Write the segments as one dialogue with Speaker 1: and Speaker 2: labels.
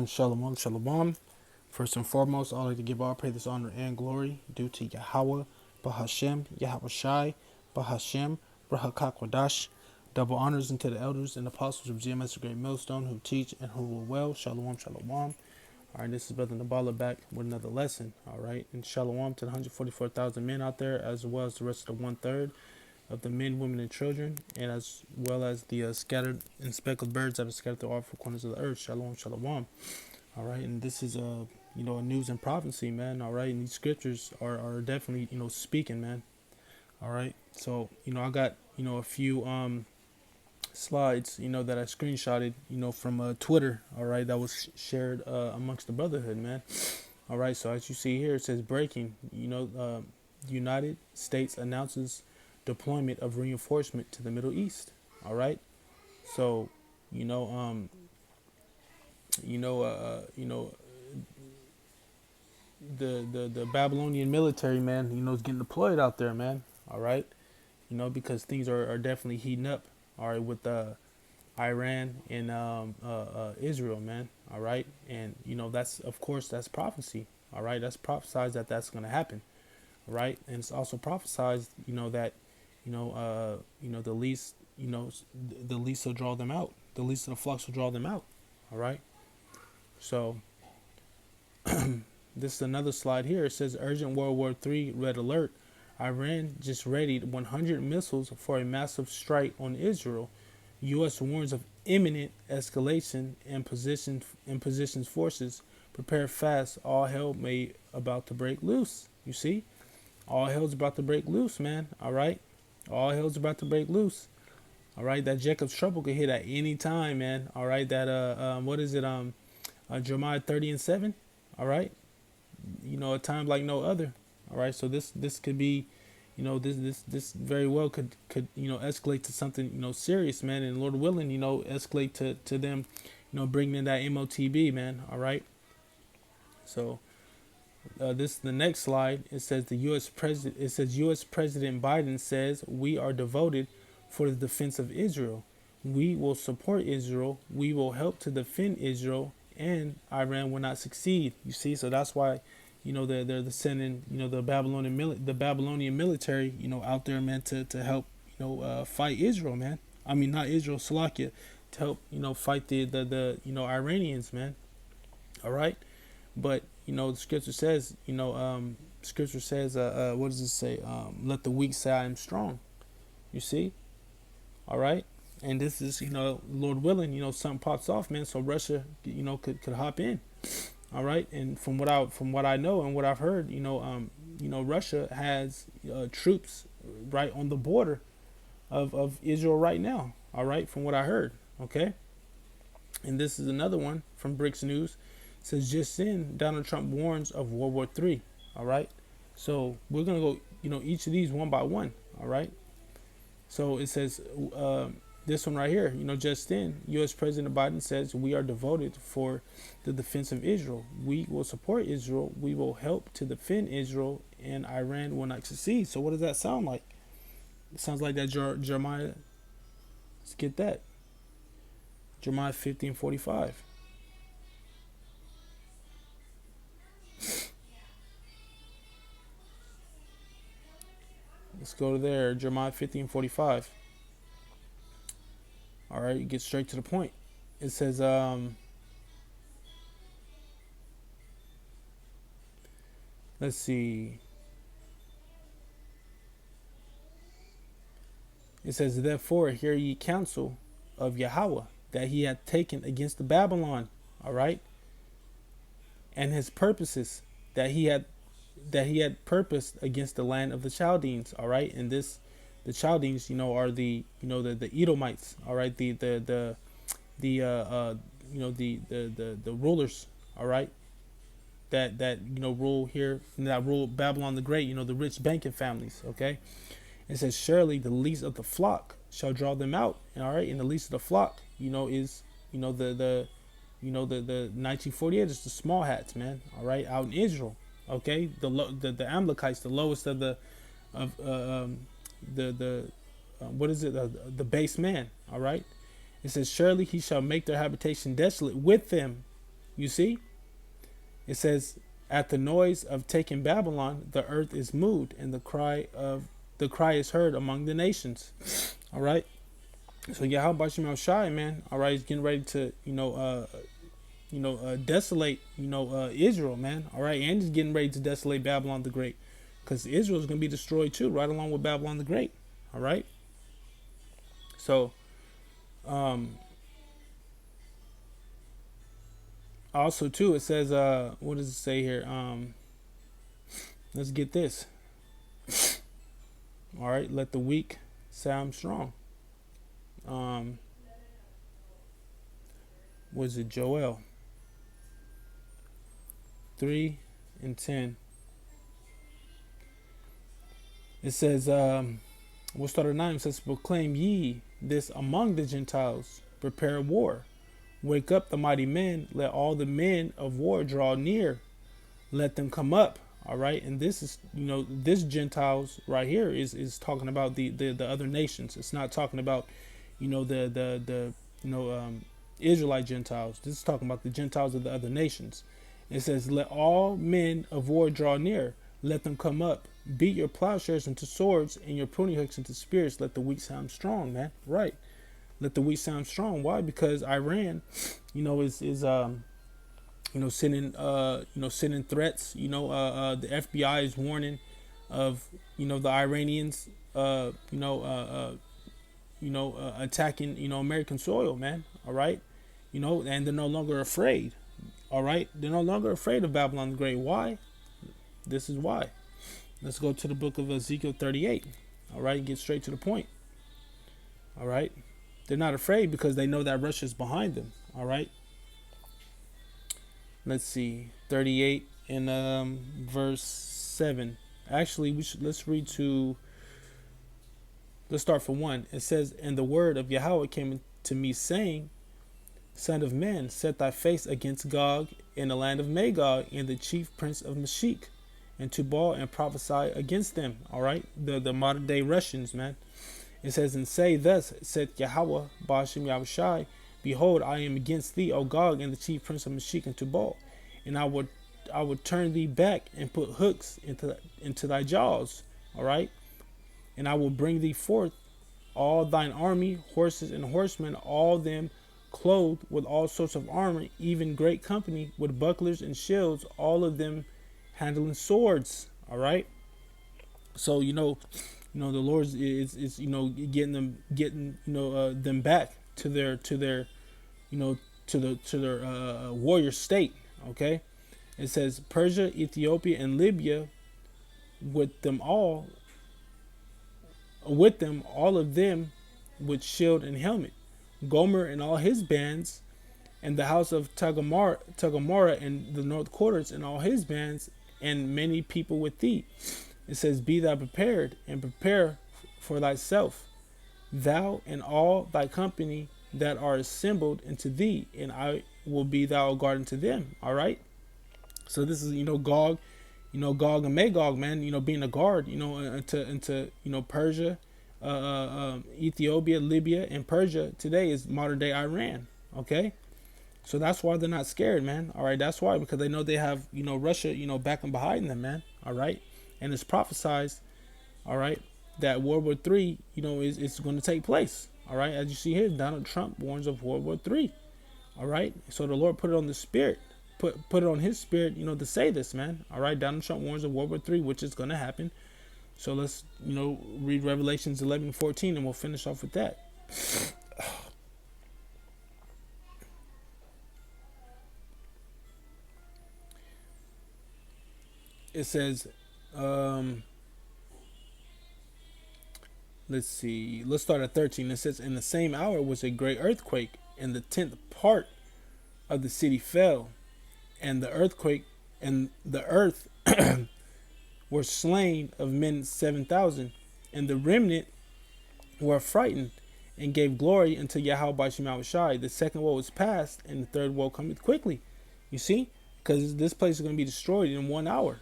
Speaker 1: Shalom, shalom. First and foremost, I'd like to give all praise, honor, and glory due to Yahweh, Bahashem, Yahweh Shai, Bahashem, Brahakakwadash. Double honors unto the elders and apostles of GMS, the Great Millstone, who teach and who will well. Shalom, shalom. All right, this is Brother Nabala back with another lesson. All right, and shalom to the 144,000 men out there, as well as the rest of the 1/3 of the men, women, and children, and as well as the scattered and speckled birds that are scattered through all four corners of the earth. Shalom, shalom. All right, and this is a news and prophecy, man. All right, and these scriptures are definitely speaking, man. All right, so I got a few slides that I screenshotted from Twitter. All right, that was shared amongst the brotherhood, man. All right, so as you see here, it says breaking. United States announces deployment of reinforcement to the Middle East. All right, so you know um you know you know the Babylonian military, man, is getting deployed out there, man. All right, because things are definitely heating up. All right, with Iran and Israel, man. All right, and that's, of course, that's prophecy. All right, that's prophesied that that's going to happen. All right, and it's also prophesied, that the least the least will draw them out. The least of the flocks will draw them out. All right, so this is another slide here. It says urgent World War III red alert. Iran just readied 100 missiles for a massive strike on Israel. U.S. warns of imminent escalation and positions forces prepare fast. All hell may about to break loose. You see, all hell's about to break loose, man. All right, all hell's about to break loose. All right, that Jacob's trouble could hit at any time, man. All right, that what is it? Jeremiah 30:7. All right, a time like no other. All right, so this could be, this very well could escalate to something serious, man, and Lord willing, escalate to them, bringing in that MOTB, man. All right, so this the next slide. It says the U.S. president. It says U.S. President Biden says we are devoted for the defense of Israel. We will support Israel. We will help to defend Israel, and Iran will not succeed. You see, so that's why they're sending the Babylonian military out there, man, to help fight Israel, man. I mean, not Israel, Salakia, to help fight the Iranians, man. All right, but the scripture says what does it say? Let the weak say I am strong. You see, all right, and this is Lord willing, something pops off, man, so Russia could hop in. All right, and from what I know and what I've heard, Russia has troops right on the border of Israel right now. All right, from what I heard. Okay, and this is another one from Bricks News. It says just in, Donald Trump warns of World War III. All right, so we're gonna go each of these one by one. All right, so it says this one right here, just in, U.S. President Biden says we are devoted for the defense of Israel. We will support Israel. We will help to defend Israel, and Iran will not succeed. So what does that sound like? It sounds like that Jeremiah. Let's get that. Jeremiah 15:45. Let's go to there. Jeremiah 15:45. All right, you get straight to the point. It says, let's see. It says, therefore, hear ye counsel of Yahweh that he hath taken against the Babylon. All right, and his purposes that he had purposed against the land of the Chaldeans. All right, and the Chaldeans, are the Edomites. All right, the rulers. All right, that rule here, that rule Babylon the Great. The rich banking families. Okay, it says surely the least of the flock shall draw them out. All right, and the least of the flock, is the 1948 is the small hats, man. All right, out in Israel. Okay, the Amalekites, the lowest of the what is it? The base man. All right. It says, surely he shall make their habitation desolate with them. You see, it says, "At the noise of taking Babylon, the earth is moved, and the cry is heard among the nations." All right. So Yahweh Bashim Shai, man. All right, he's getting ready to, desolate, Israel, man. All right, and he's getting ready to desolate Babylon the Great, because Israel is going to be destroyed too, right along with Babylon the Great. All right. So, also too, it says, what does it say here? Let's get this. All right, let the weak sound strong. Was it Joel 3:10? It says, we'll start at 9. It says, "Proclaim ye this among the Gentiles, prepare war. Wake up the mighty men, let all the men of war draw near, let them come up." All right, and this is, this Gentiles right here is talking about the other nations. It's not talking about, the Israelite Gentiles. This is talking about the Gentiles of the other nations. It says, "Let all men of war draw near, let them come up. Beat your plowshares into swords and your pruning hooks into spears. Let the weak sound strong," man. Right. Let the weak sound strong. Why? Because Iran, is sending threats. The FBI is warning of, the Iranians, attacking, American soil, man. All right. And they're no longer afraid. All right. They're no longer afraid of Babylon the Great. Why? This is why. Let's go to the book of Ezekiel 38. All right. Get straight to the point. All right. They're not afraid because they know that Russia's behind them. All right. Let's see. 38 and verse 7. Actually, let's start from 1. It says, "And the word of Yahweh came to me, saying, Son of man, set thy face against Gog in the land of Magog and the chief prince of Meshech, and Tubal, and prophesy against them." All right. The modern day Russians, man. It says, "And say, Thus saith Yahweh, Bashim Yahushai, Behold, I am against thee, O Gog, and the chief prince of Meshech and Tubal, and I would turn thee back and put hooks into thy jaws." All right. "And I will bring thee forth all thine army, horses and horsemen, all them clothed with all sorts of armor, even great company with bucklers and shields, all of them handling swords." All right. So, the Lord is getting them back to their warrior state. Okay. It says, "Persia, Ethiopia, and Libya, with them all of them with shield and helmet. Gomer and all his bands, and the house of Tagamara and the north quarters and all his bands, and many people with thee." It says, "Be thou prepared, and prepare for thyself, thou and all thy company that are assembled into thee, and I will be thou a guard unto them." All right. So this is, Gog, Gog and Magog, man, being a guard, into Persia, Ethiopia, Libya, and Persia today is modern day Iran. Okay. So that's why they're not scared, man. All right. That's why, because they know they have, Russia, backing behind them, man. All right. And it's prophesied, all right, that World War III, is going to take place. All right. As you see here, Donald Trump warns of World War III. All right. So the Lord put it on the spirit, put it on his spirit, to say this, man. All right. Donald Trump warns of World War III, which is going to happen. So let's, read Revelations 11:14, and we'll finish off with that. It says, let's see. Let's start at 13. It says, "In the same hour was a great earthquake, and the 10th part of the city fell, and the earthquake and the earth were slain of men 7,000, and the remnant were frightened, and gave glory unto Yahweh by Shema Shai. The second woe is past, and the third woe cometh quickly." You see, because this place is going to be destroyed in 1 hour.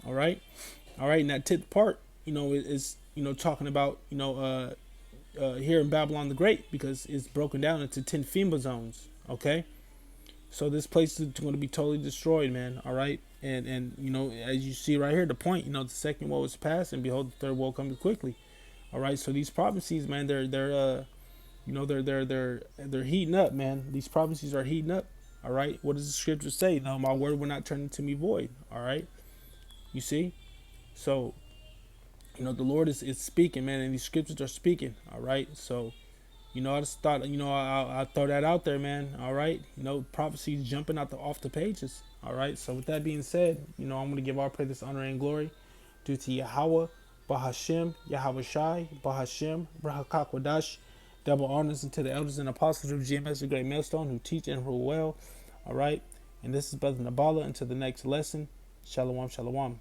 Speaker 1: All right. All right. And that 10th part, is talking about, here in Babylon the Great, because it's broken down into 10 FEMA zones. Okay. So this place is going to be totally destroyed, man. All right, and you know, as you see right here, the point, you know, the second woe is past, and behold, the third woe coming quickly. All right, so these prophecies, man, they're you know, they're heating up, man. These prophecies are heating up. All right, what does the scripture say? No, my word will not turn into me void. All right, you see, so you know the Lord is speaking, man, and these scriptures are speaking. All right, so you know, I just thought, you know, I throw that out there, man. All right. You know, prophecies jumping out off the pages. All right. So with that being said, you know, I'm going to give all praise, honor, and glory due to Yahweh, Bahashem, Yahweh Shai, Bahashem, Brahakakwadash. Double honors unto the elders and apostles of GMS, the great millstone, who teach and rule well. All right. And this is Brother Nabala. Until the next lesson. Shalom, shalom.